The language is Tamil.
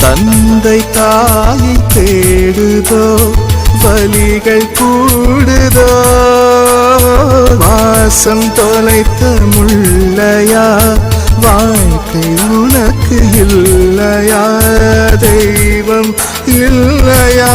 தந்தை தாயை தேடுதோ வலிகள் கூடுதோ வாசம் தொலைத்த முள்ளையா வாழ்க்கை உனக்கு இல்லையா தெய்வம் இல்லையா